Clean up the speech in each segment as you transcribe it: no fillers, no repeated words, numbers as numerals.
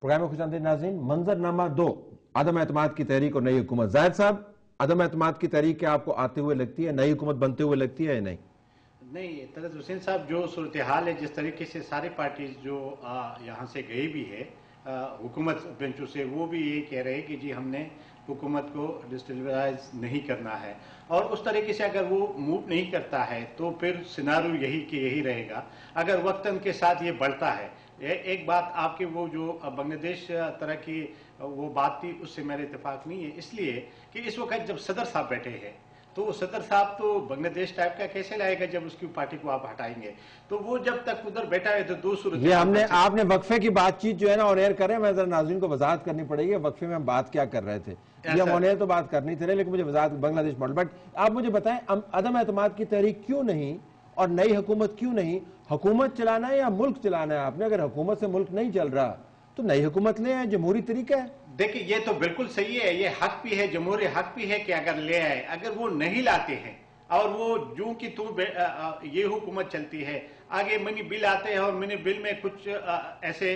Programme में खुशामदीद नाज़रीन। मंजरनामा 2, अदम एतमाद की तहरीक और नई हुकूमत। जाहिद साहब, अदम एतमाद की तहरीक क्या आपको आते हुए लगती है, नई हुकूमत बनते हुए लगती है या नहीं? नहीं, तलत हुसैन साहब, जो सूरत हाल है, जिस तरीके से सारी पार्टीज जो यहाँ से गई भी है हुकूमत बेंचों से, वो भी ये कह रहे हैं कि जी हमने हुकूमत को डिस्टेबलाइज नहीं करना है, और उस तरीके से अगर वो मूव नहीं करता है तो फिर सिनारियो यही कि यही रहेगा अगर वक्तन के साथ ये बढ़ता है। एक बात आपके वो जो बांग्लादेश तरह की वो बात थी, उससे मेरा इत्तेफाक नहीं है, इसलिए कि इस वक्त जब सदर साहब बैठे हैं तो सदर साहब तो बांग्लादेश टाइप का कैसे लाएगा जब उसकी पार्टी को आप हटाएंगे? तो वो जब तक उधर बैठा है तो दो सूरत। ये हमने आपने वक्फे की बातचीत जो है ना ऑन एयर करें, मैं जरा नाज़रीन को वजाहत करनी पड़ेगी वक्फे में हम बात क्या कर रहे थे। ये हम ऑन एयर तो बात करनी थी, लेकिन मुझे वजाहत बांग्लादेश मॉडल। बट आप मुझे बताएं, अदम एतमाद की तहरीक क्यों नहीं और नई हुकूमत क्यों नहीं? हुकूमत चलाना है या मुल्क चलाना है आपने? अगर हुकूमत से मुल्क नहीं चल रहा तो नई हुकूमत ले आए, जमहूरी तरीका है। देखिए, ये तो बिल्कुल सही है, ये हक भी है, जमहूरी हक भी है कि अगर ले आए। अगर वो नहीं लाते हैं और वो जूं की तू ये हुकूमत चलती है, आगे मिनी बिल आते हैं और मिनी बिल में कुछ ऐसे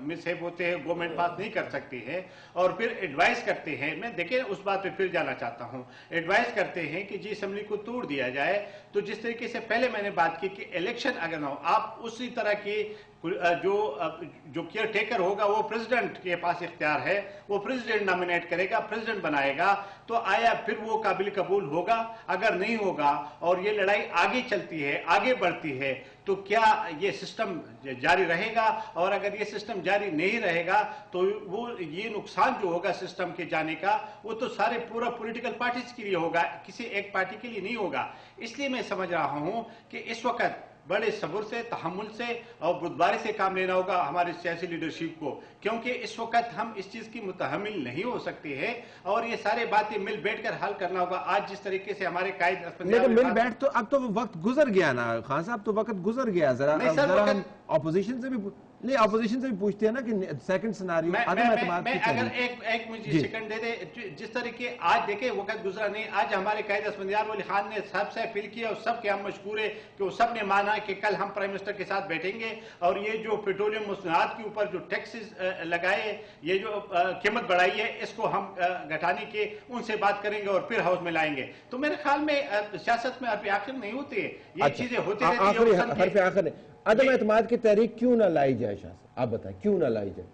मिसहेप होते हैं, गवर्नमेंट पास नहीं कर सकती है, और फिर एडवाइस करते हैं। मैं देखिए उस बात पे फिर जाना चाहता हूं। एडवाइस करते हैं कि जी असेंबली को तोड़ दिया जाए। तो जिस तरीके से पहले मैंने बात की कि इलेक्शन अगर ना हो, आप उसी तरह की जो केयर टेकर होगा वो प्रेसिडेंट के पास इख्तियार है, वो प्रेसिडेंट नॉमिनेट करेगा, प्रेसिडेंट बनाएगा, तो आया फिर वो काबिल कबूल होगा। अगर नहीं होगा और ये लड़ाई आगे चलती है, आगे बढ़ती है, तो क्या ये सिस्टम जारी रहेगा? और अगर ये सिस्टम जारी नहीं रहेगा तो वो ये नुकसान जो होगा सिस्टम के जाने का, वो तो सारे पूरा पॉलिटिकल पार्टीज के लिए होगा, किसी एक पार्टी के लिए नहीं होगा। इसलिए मैं समझ रहा हूं कि इस वक्त बड़े सब्र से, तहम्मुल से और बुर्दबारी से काम लेना होगा हमारी सियासी लीडरशिप को, क्योंकि इस वक्त हम इस चीज की मुतहमिल नहीं हो सकते हैं, और ये सारे बातें मिल बैठकर हल करना होगा। आज जिस तरीके से हमारे कायद मिल बैठ, तो अब तो वक्त गुजर गया ना खान साहब, तो वक्त गुजर गया। जरा हम ऑपोजिशन से भी नहीं, ऑपोजिशन से भी पूछते हैं ना कि सेकंड सिनेरियो अदम एतमाद की अगर एक मुझे सेकंड दे दे। जिस तरीके आज देखे वक्त गुजरा नहीं, आज हमारे कायद असफंदियार वली खान ने सबसे अपील किया और सबके हम मशकूर है कि वो सब ने माना कि कल हम प्राइम मिनिस्टर के साथ बैठेंगे और ये जो पेट्रोलियम मसनूआत के ऊपर जो टैक्सेस लगाए, ये जो कीमत बढ़ाई है, इसको हम घटाने के उनसे बात करेंगे और फिर हाउस में लाएंगे। तो मेरे ख्याल में सियासत में आखिर नहीं होती है, ये चीजें होती रहती है। अदम एतमाद की तहरीक क्यों ना लाई जाए? शाह साहब आप बताएं, क्यों ना लाई जाए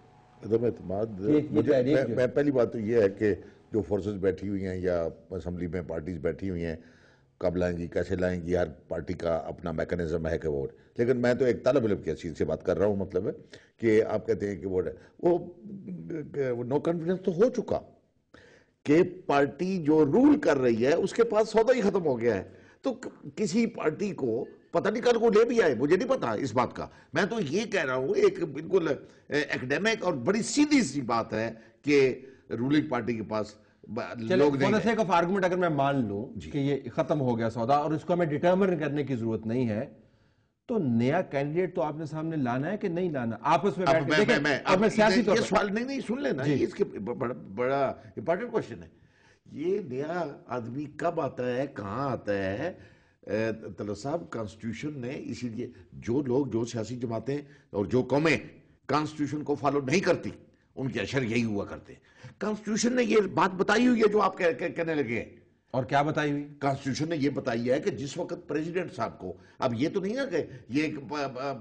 अदम एतमाद? मैं पहली बात तो ये है कि जो फोर्सेस बैठी हुई हैं या असेंबली में पार्टीज बैठी हुई हैं, कब लाएंगी, कैसे लाएंगी, हर पार्टी का अपना मैकेनिज्म है कि वोट। लेकिन मैं तो एक तालिब इल्म की चीज से बात कर रहा हूँ, मतलब है कि आप कहते हैं कि वोट है, वो नो कॉन्फिडेंस तो हो चुका कि पार्टी जो रूल कर रही है उसके पास सौदा ही खत्म हो गया है। तो किसी पार्टी को पता नहीं कल को ले भी आए, मुझे नहीं पता इस बात का। मैं तो ये कह रहा हूं, एक बिल्कुल एकेडमिक और बड़ी सीधी सी बात है कि रूलिंग पार्टी के पास लोग नहीं है। ऑफ आर्गुमेंट अगर मैं मान लूं कि ये खत्म हो गया सौदा और इसको हमें डिटरमिन करने की जरूरत नहीं है, तो नया कैंडिडेट तो आपने सामने लाना है कि नहीं लाना? आपस में मैं सियासी तौर पर सवाल नहीं सुन लेना, इसके बड़ा इंपॉर्टेंट क्वेश्चन है। ये नया आदमी कब आता है, कहां आता है? तलत साहब, कॉन्स्टिट्यूशन ने इसीलिए जो लोग, जो सियासी जमातें और जो कौमें कॉन्स्टिट्यूशन को फॉलो नहीं करती, उनके अशर यही हुआ करते हैं। कॉन्स्टिट्यूशन ने ये बात बताई हुई है जो आप कहने लगे हैं। और क्या बताई हुई? कॉन्स्टिट्यूशन ने ये बताई है कि जिस वक्त प्रेसिडेंट साहब को, अब ये तो नहीं है कि ये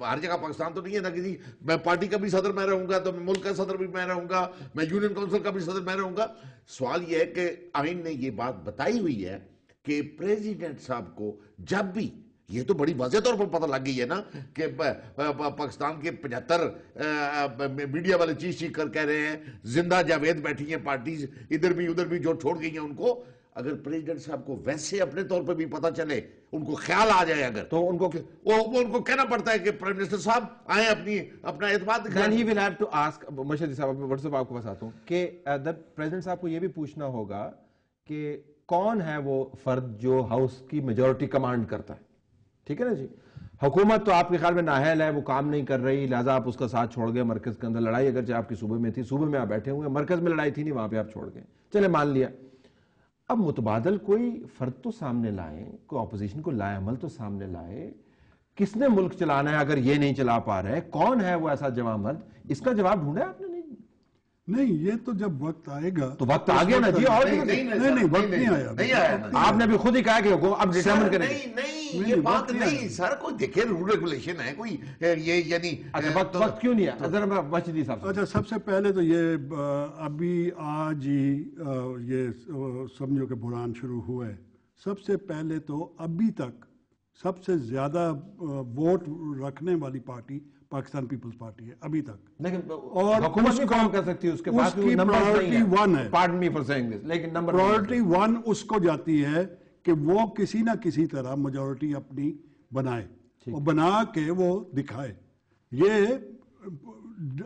हर जगह पाकिस्तान तो नहीं है ना कि जी मैं पार्टी का भी सदर मैं रहूंगा तो मुल्क का सदर भी मैं रहूंगा, मैं यूनियन काउंसिल का भी सदर मैं रहूंगा। सवाल यह है कि आइन ने ये बात बताई हुई है कि प्रेसिडेंट साहब को जब भी, ये तो बड़ी वाज़ेह तौर पर पता लग गई है ना कि पाकिस्तान के 75 मीडिया वाले चीख कर कह रहे हैं जिंदा जावेद बैठी हैं पार्टीज इधर भी उधर भी जो छोड़ गई हैं उनको। अगर प्रेसिडेंट साहब को वैसे अपने तौर पर भी पता चले, उनको ख्याल आ जाए अगर, तो उनको कहना पड़ता है कि प्राइम मिनिस्टर साहब आए अपना एतमाद दिखाएं। He will have to ask मशीद साहब, व्हाट्सएप आपको बताता हूं कि प्रेसिडेंट साहब को यह भी पूछना होगा कि कौन है वो फर्द जो हाउस की मेजॉरिटी कमांड करता है। ठीक है ना जी? हुकूमत तो आपके ख्याल में नाहल है, वो काम नहीं कर रही, लिहाजा आप उसका साथ छोड़ गए। मरकज के अंदर लड़ाई अगर आपकी सूबे में थी, सूबे में आप बैठे हुए, मरकज में लड़ाई थी नहीं, वहां पे आप छोड़ गए, चले मान लिया। अब मुतबादल कोई फर्द तो सामने लाए, कोई ऑपोजिशन को लाए, अमल तो सामने लाए। किसने मुल्क चलाना है अगर ये नहीं चला पा रहे? कौन है वो ऐसा जवां मर्द? इसका जवाब ढूंढा आपने? नहीं, नहीं, ये तो जब वक्त आएगा तो वक्त आ गया ना जी, और नहीं, वक्त नहीं आया। नहीं आया ना। आपने अभी खुद ही कहा कि अब डिटरमिन करेंगे। नहीं, ये बात नहीं सर, कोई देखे रूल रेगुलेशन है कोई, ये यानी अच्छा वक्त क्यों नहीं है? जरा मस्जिदी साहब से। अच्छा, सबसे पहले तो ये अभी आज ही ये समझो कि बुरान शुरू हुए। सबसे पहले तो अभी तक सबसे ज्यादा वोट रखने वाली पार्टी पाकिस्तान पीपल्स पार्टी है अभी तक। लेकिन और हुकूमत भी काम कर सकती है उसके बाद, उसकी प्रायोरिटी 1 है। Pardon me for saying this, लेकिन नंबर प्रायोरिटी 1 उसको जाती है कि वो किसी ना किसी तरह मेजॉरिटी अपनी बनाए और बना के वो दिखाए। ये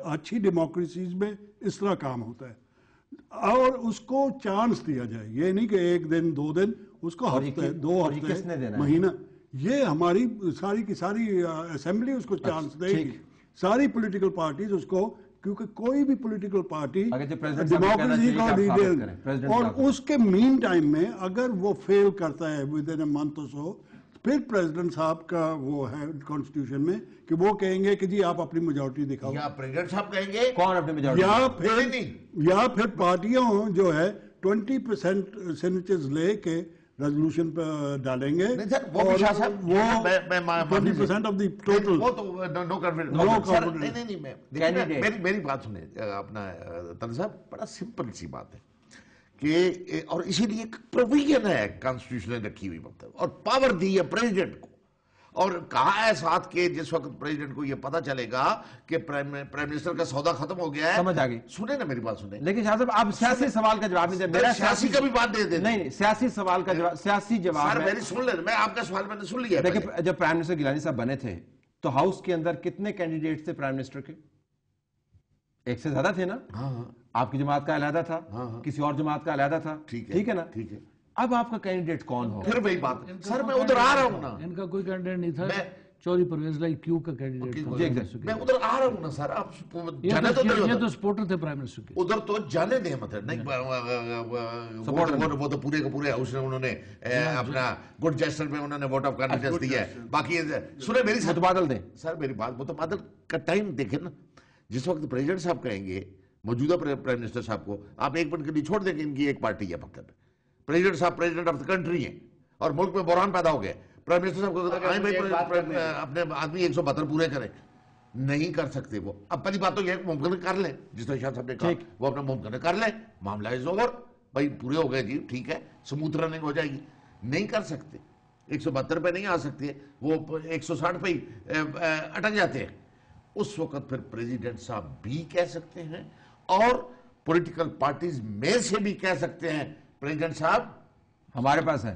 अच्छी डेमोक्रेसीज में इस तरह काम होता है और उसको चांस दिया जाए। ये नहीं कि एक दिन 2 दिन, उसको हफ्ते 2 हफ्ते महीना। ये हमारी सारी की सारी असेंबली उसको चांस देगी, सारी पॉलिटिकल पार्टीज उसको, क्योंकि कोई भी पॉलिटिकल पार्टी डेमोक्रेसी का लीडर, और उसके मीन टाइम में अगर वो फेल करता है विद इन अ मंथ और सो, फिर प्रेसिडेंट साहब का वो है कॉन्स्टिट्यूशन में कि वो कहेंगे कि जी आप अपनी मेजॉरिटी दिखाओ, या प्रेसिडेंट साहब कहेंगे कौन अपनी मेजॉरिटी, या फिर पार्टियां जो है 20% सिग्नेचर्स लेके रेजोल्यूशन पे डालेंगे। वो भी शाह साहब, वो 20% ऑफ द टोटल, वो तो नो कॉन्फिडेंस। नहीं, मेरी बात सुने अपना तन साहब, बड़ा सिंपल सी बात है कि, और इसीलिए प्रोविजन है कॉन्स्टिट्यूशन ने रखी हुई, मतलब, और पावर दी है प्रेसिडेंट को, और कहा है साथ के जिस वक्त प्रेसिडेंट को यह पता चलेगा कि प्राइम मिनिस्टर का सौदा खत्म हो गया है, समझ आ गई। सुने ना मेरी बात सुने। लेकिन शाह साहब आप सियासी सवाल का जवाब नहीं दे, मेरा सियासी का भी बात दे दे। नहीं, सियासी सवाल का जवाब, सियासी जवाब सर मेरी सुन ले, मैं आपका सवाल मैंने सुन लिया। देखिए, जब प्राइम मिनिस्टर गिलानी साहब बने थे तो हाउस के अंदर कितने कैंडिडेट थे प्राइम मिनिस्टर के? एक से ज्यादा थे ना? हाँ, आपकी जमात का अलहदा था, किसी और जमात का अलहदा था, ठीक है ना? ठीक है। अब आपका कैंडिडेट कौन हो? फिर वही बात सर, मैं उधर आ रहा हूं ना। इनका कोई कैंडिडेट नहीं था, चौधरी परवेज लाई क्यू का कैंडिडेट था। मैं उधर आ रहा हूं ना सर, आप जाने तो सपोर्टर थे प्राइम मिनिस्टर के, उधर तो जाने दे, मतलब नहीं, वो तो पूरे के पूरे हाउस ने उन्होंने अपना गुड जेस्चर में उन्होंने वोट ऑफ कॉन्फिडेंस दिया है। बाकी सुने मेरी मुतबादल दें सर, मेरी बात, मुतबादल का टाइम देखे ना, जिस वक्त प्रेसिडेंट साहब कहेंगे मौजूदा प्राइम मिनिस्टर साहब को आप एक मिनट के लिए छोड़ देंगे, इनकी एक पार्टी है, मतलब प्रेसिडेंट साहब प्रेसिडेंट ऑफ द कंट्री है और मुल्क में बुरान पैदा हो गया, प्राइम मिनिस्टर साहब को अपने आदमी 172 पूरे करें, नहीं कर सकते वो। अब पहली बात तो यह मुमकिन कर लें, जिस तरह शाह साहब ने कहा, वो अपना मुमकिन कर लें, मामला इज ओवर, भाई पूरे हो गए जी, ठीक है, स्मूथ रनिंग हो जाएगी। नहीं कर सकते, 172 पे नहीं आ सकते, वो 160 पे ही अटक जाते हैं। उस वक्त फिर प्रेसिडेंट साहब भी कह सकते हैं और पॉलिटिकल पार्टीज में से भी कह सकते हैं, प्रेसिडेंट साहब हमारे पास है,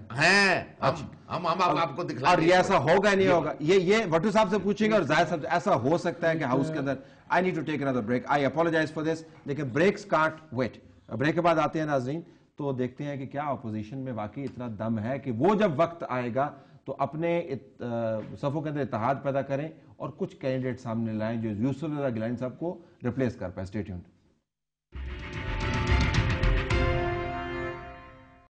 हम आपको दिखला। और ये ऐसा होगा नहीं होगा, ये भट्टू साहब से पूछेंगे और जाहिर साहब, ऐसा हो सकता है कि हाउस के अंदर, I need to take another break, I apologize for this, लेकिन ब्रेक्स कांट वेट। ब्रेक के बाद आते हैं नाजरीन, तो देखते हैं कि क्या अपोजिशन में वाकई इतना दम है कि वो जब वक्त आएगा तो अपने सफ़ों के अंदर इत्तेहाद पैदा करें और कुछ कैंडिडेट सामने लाएं जो यूसुफ गिलानी साहब को रिप्लेस कर पाए। Stay tuned.